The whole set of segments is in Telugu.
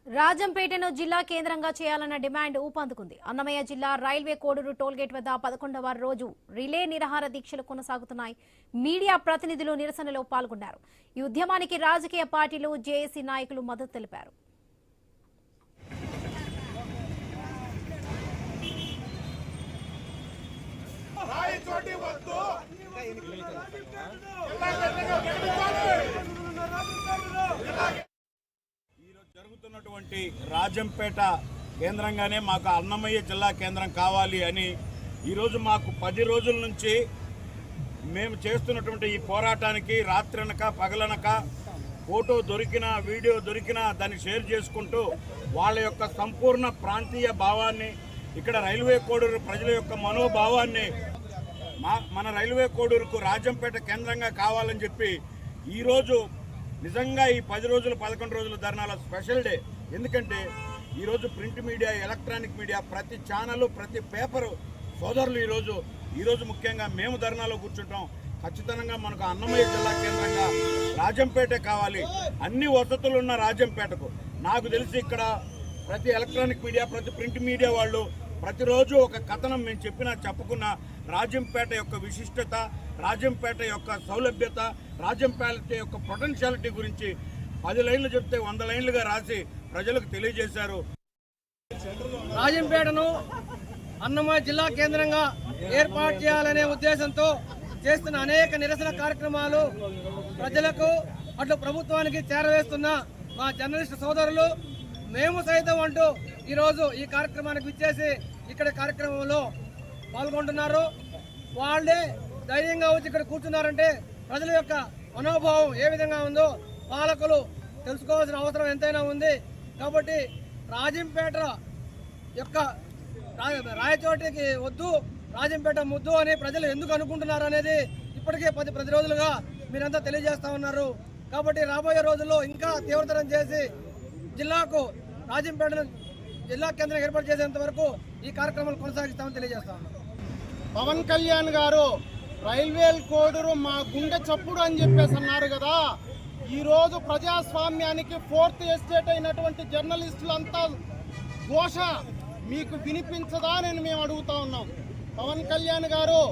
రాజంపేటను జిల్లా కేంద్రంగా చేయాలన్న డిమాండ్ ఊపందుకుంది. అన్నమయ్య జిల్లా రైల్వే కోడూరు టోల్గేట్ వద్ద 11వ రోజు రిలే నిరాహార దీక్షలు కొనసాగుతున్నాయి. మీడియా ప్రతినిధులు నిరసనలో పాల్గొన్నారు. ఈ ఉద్యమానికి రాజకీయ పార్టీలు, జేఏసీ నాయకులు మద్దతు తెలిపారు. జరుగుతున్నటువంటి రాజంపేట కేంద్రంగానే మాకు అన్నమయ్య జిల్లా కేంద్రం కావాలి అని ఈరోజు మాకు 10 రోజుల నుంచి మేము చేస్తున్నటువంటి ఈ పోరాటానికి రాత్రనక పగలనక ఫోటో దొరికినా వీడియో దొరికినా దాన్ని షేర్ చేసుకుంటూ వాళ్ళ యొక్క సంపూర్ణ ప్రాంతీయ భావాన్ని, ఇక్కడ రైల్వే కోడూరు ప్రజల యొక్క మనోభావాన్ని మన రైల్వే కోడూరుకు రాజంపేట కేంద్రంగా కావాలని చెప్పి ఈరోజు నిజంగా ఈ 10 రోజులు 11 రోజుల ధర్నాల స్పెషల్ డే. ఎందుకంటే ఈరోజు ప్రింట్ మీడియా, ఎలక్ట్రానిక్ మీడియా, ప్రతి ఛానల్, ప్రతి పేపరు సోదరులు ఈరోజు ముఖ్యంగా మేము ధర్నాలో కూర్చుంటాం. ఖచ్చితంగా మనకు అన్నమయ్య జిల్లా కేంద్రంగా రాజంపేట కావాలి. అన్ని వసతులు ఉన్న రాజంపేటకు నాకు తెలిసి ఇక్కడ ప్రతి ఎలక్ట్రానిక్ మీడియా, ప్రతి ప్రింట్ మీడియా వాళ్ళు ప్రతిరోజు ఒక కథనం మేము చెప్పుకున్న రాజంపేట యొక్క విశిష్టత, రాజంపేట యొక్క సౌలభ్యత, రాజంపేట యొక్క పొటెన్షియాలిటీ గురించి 10 లైన్లు చెప్తే 100 లైన్లుగా రాసి ప్రజలకు తెలియజేశారు. రాజంపేటను అన్నమయ్య జిల్లా కేంద్రంగా ఏర్పాటు చేయాలనే ఉద్దేశంతో చేస్తున్న అనేక నిరసన కార్యక్రమాలు ప్రజలకు అటు ప్రభుత్వానికి చేరవేస్తున్న మా జర్నలిస్ట్ సోదరులు మేము సైతం అంటూ ఈరోజు ఈ కార్యక్రమానికి విచ్చేసి ఇక్కడ కార్యక్రమంలో పాల్గొంటున్నారు. వాళ్ళే ధైర్యంగా వచ్చి ఇక్కడ కూర్చున్నారంటే ప్రజల యొక్క మనోభావం ఏ విధంగా ఉందో పాలకులు తెలుసుకోవాల్సిన అవసరం ఎంతైనా ఉంది. కాబట్టి రాజంపేట యొక్క రాయచోటికి వద్దు, రాజంపేట ముద్దు అని ప్రజలు ఎందుకు అనుకుంటున్నారు అనేది ఇప్పటికే 10 రోజులుగా మీరంతా తెలియజేస్తా ఉన్నారు. కాబట్టి రాబోయే రోజుల్లో ఇంకా తీవ్రతరం చేసి జిల్లాకు రాజంపేటను జిల్లా కేంద్రం ఏర్పాటు చేసేంత వరకు ఈ కార్యక్రమాలు కొనసాగిస్తామని తెలియజేస్తా ఉన్నాం. పవన్ కళ్యాణ్ గారు రైల్వే కోడూరు మా గుండె చప్పుడు అని చెప్పేసి అన్నారు కదా. ఈరోజు ప్రజాస్వామ్యానికి 4th ఎస్టేట్ అయినటువంటి జర్నలిస్టులంతా ఘోష మీకు వినిపించదా అని మేము అడుగుతా ఉన్నాం. పవన్ కళ్యాణ్ గారు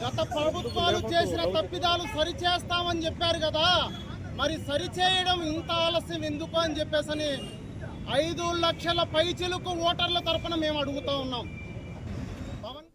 గత ప్రభుత్వాలు చేసిన తప్పిదాలు సరిచేస్తామని చెప్పారు కదా, మరి సరిచేయడం ఇంత ఆలస్యం ఎందుకు అని చెప్పేసి 5 లక్షల పైచిలకు ఓటర్ల తరఫున మేము అడుగుతా ఉన్నాం.